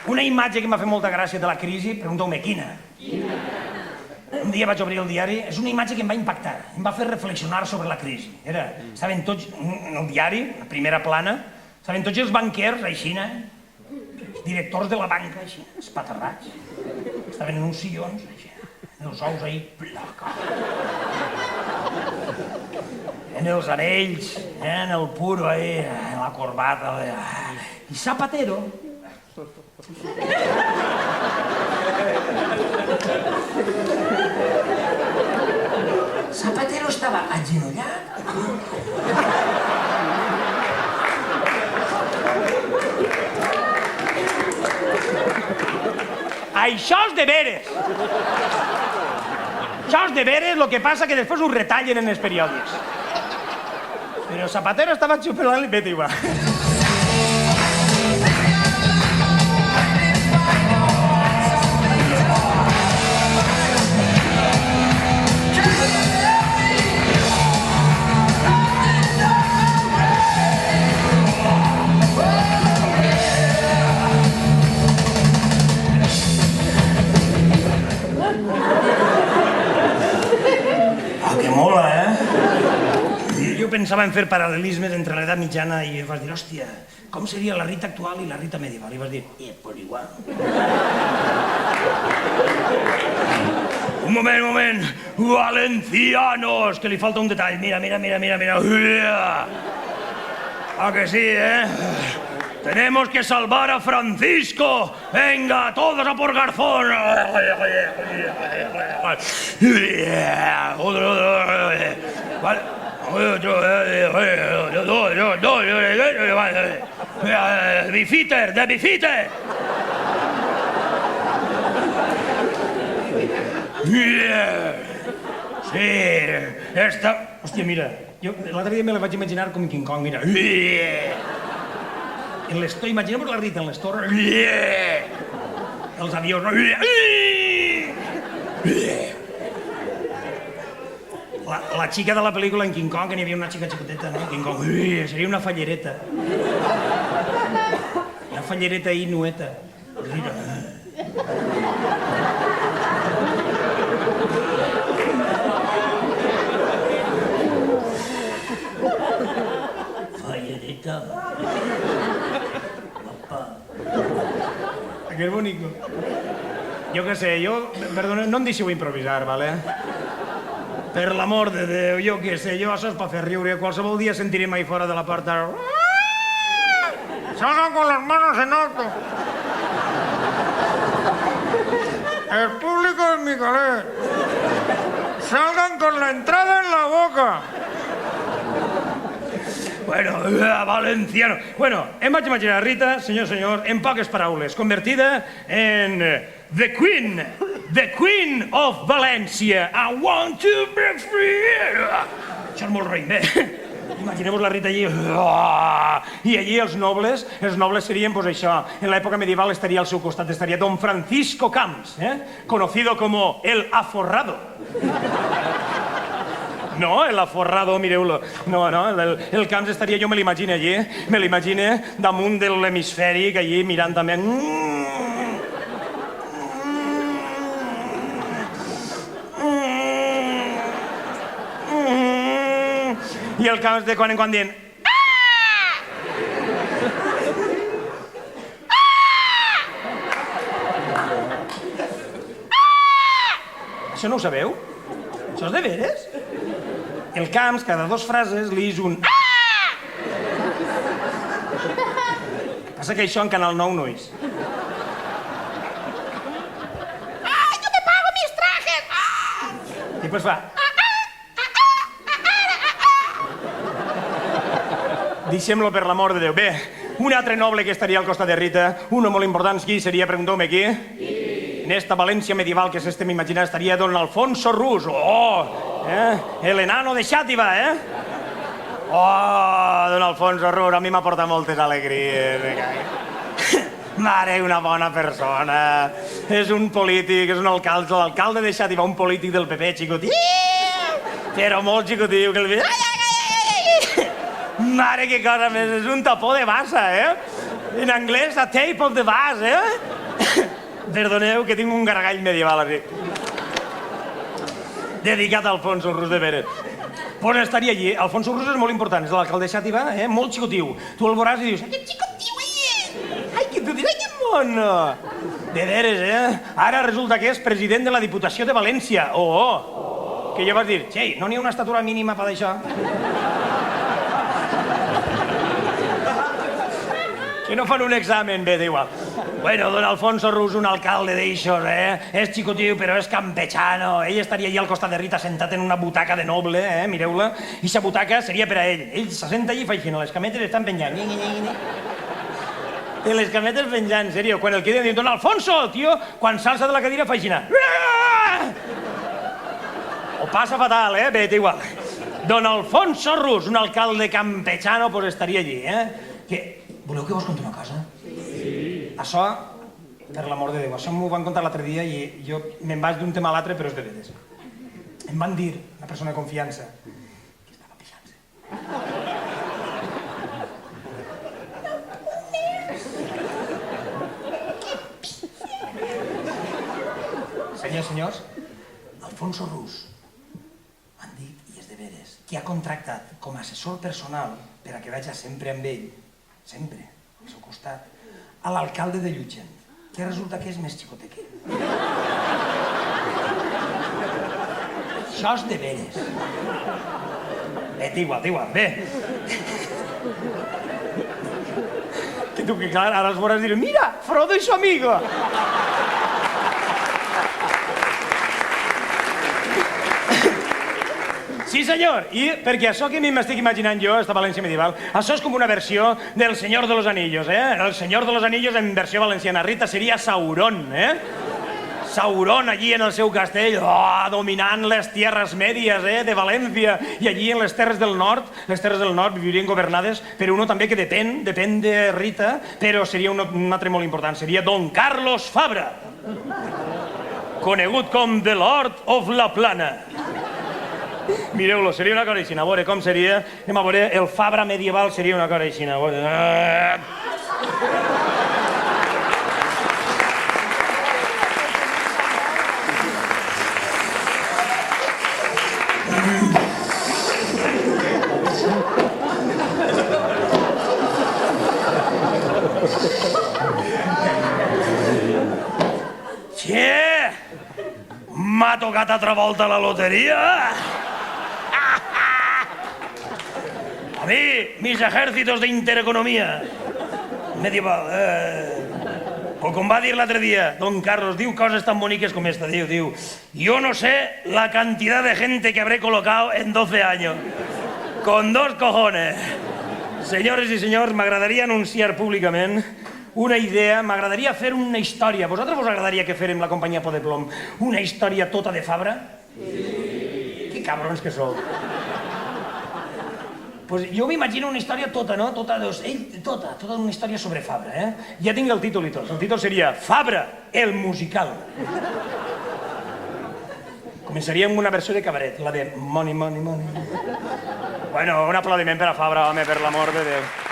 Una imatge que m'ha fet molta gràcia de la crisi, pregunteu-me quina. Un dia vaig obrir el diari, és una imatge que em va impactar, em va fer reflexionar sobre la crisi. Estaven tots, en el diari, la primera plana, estaven tots els banquers, així, els directors de la banca, així, espaterrats. Estaven en uns sillons, així, els ous ahí, placa. En els anells, en el puro ahí, en la corbata. I Zapatero... Zapatero estava agenollat. Això és de veres. Això és de veres, el que passa que després ho retallen en els periòdics. Però Zapatero estava xupelant i vete igual. Pensava en fer paral·lelismes entre l'edat mitjana i vas dir, hòstia, com seria la Rita actual i la Rita medieval? I vas dir, pues igual. Un moment. Valencianos, que li falta un detall. Mira. Ah, que sí, Tenemos que salvar a Francisco. Venga, todos a por Garzón. Vale. Bifiter, de Bifiter. Sí, esta... Hòstia, mira, jo l'altre dia me la vaig imaginar com King Kong, mira. En l'estor, imagineu-vos la Rita en l'estor. Els avions. La xica de la pel·lícula en King Kong, que n'hi havia una xica xicoteta, no? King Kong, seria una fallereta. Una fallereta inueta. Fallereta. Papa. Que és bonic. Jo què sé, perdona, no em deixeu improvisar, vale? Per l'amor de Déu, jo què sé, això és per fer riure. Qualsevol dia sentirem ahí fora de la porta... Salgan con las manos en alto. El público es Micalet. Salgan con la entrada en la boca. Bueno, valenciano. Bueno, em vaig imaginar Rita, senyor, en poques paraules, convertida en the Queen of València. I want to be free. Això és molt raïm, Imagineu-vos la Rita allí. I allí els nobles serien, pues això, en l'època medieval estaria al seu costat, estaria Don Francisco Camps, conocido como el aforrado. No, el aforrado, mireu-lo. No, el Camps estaria, jo me l'imagino allí, me l'imagino damunt de l'hemisfèric, allí mirant també... I el Camps de quan en quan dient... Això no ho sabeu? Això és de veres? El Camps, cada 2 frases, li és un... Passa que això en Canal 9 no és. Yo te pago mis trajes. I després fa... Deixem-lo per l'amor de Déu. Bé, un altre noble que estaria al costat de Rita, uno molt important, qui seria? Pregunteu-me qui? En esta València medieval que s'estem imaginant estaria don Alfonso Rus. El enano de Xàtiva, don Alfonso Rus, a mi m'ha portat moltes alegries. Mare, una bona persona. És un polític, és un alcalde, l'alcalde de Xàtiva, un polític del PP, xicotiu. Però molt xicotiu, que el... Mare, que cosa més, és un tapó de massa, En anglès, a tape of the vase, Perdoneu, que tinc un gargall medieval, així. Dedicat a Alfonso Rus, de veres. Pues estaria allí. Alfonso Rus és molt important, és l'alcalde xàtiva, molt xicotiu. Tu el veuràs i dius, ¡Qué chicotío ahí! ai, que tu diràs que mono! De veres, Ara resulta que és president de la Diputació de València. Que jo vas dir, xei, no n'hi ha una estatura mínima per això? Que no fan un examen, bé, d'igual. Bueno, don Alfonso Rus, un alcalde d'eixos, És xicotiu, però és campechano. Ell estaria allà al costat de Rita, sentat en una butaca de noble, mireu-la. I aquesta butaca seria per a ell. Ell se senta allí i fa així, les cametes estan penjant. I les cametes penjant, en sèrio. Quan el queden diu, don Alfonso, el tio, quan s'alça de la cadira fa així. Ho passa fatal, bé, d'igual. Don Alfonso Rus, un alcalde campechano, pues estaria allí, Voleu que vos conti una cosa? Sí. Això, per l'amor de Déu, això m'ho van contar l'altre dia i jo me'n vaig d'un tema a l'altre, però és de veres. Em van dir, una persona de confiança, que estava pixant-se. Senyors, Alfonso Rus, m'han dit, i és de veres, que ha contractat com a assessor personal per a que vaig sempre amb ell, sempre, al seu costat, a l'alcalde de Llutxent, que resulta que és més xicotet que ell. Això és de veres. Bé, d'igual, bé. Que tu, que clar, ara els veuràs dir, mira, Frodo i su amigo. Sí, senyor, i perquè això que m'estic imaginant jo, esta València medieval, això és com una versió del Señor de los Anillos, El Señor de los Anillos en versió valenciana. Rita seria Sauron, Sauron allí en el seu castell, dominant les tierres mèdies, de València, i allí en les terres del nord viurien governades per uno també que depèn de Rita, però seria un altre molt important, seria Don Carlos Fabra, conegut com The Lord of la Plana. Mireu-lo, seria una cosa així, a veure com seria. Anem a veure, el Fabra medieval seria una cosa així, a veure. Xie! M'ha tocat altra volta la loteria! A mí, mis ejércitos de intereconomía medieval. O com va dir l'altre dia, don Carlos, diu coses tan boniques com esta, diu, yo no sé la cantidad de gente que habré colocado en 12 años. Con 2 cojones. Senyores i senyors, m'agradaria anunciar públicament una idea, m'agradaria fer una història. A vosaltres vos agradaria que fèrem la companyia Por de Plom una història tota de Fabra? Sí. Que cabrons que sou. Pues jo m'imagino una història tota, no? Tota una història sobre Fabra, Ja tinc el títol i tot. El títol seria Fabra, el musical. Començaria amb una versió de cabaret, la de Money, Money, Money. Bueno, un aplaudiment per a Fabra, home, per l'amor de Déu.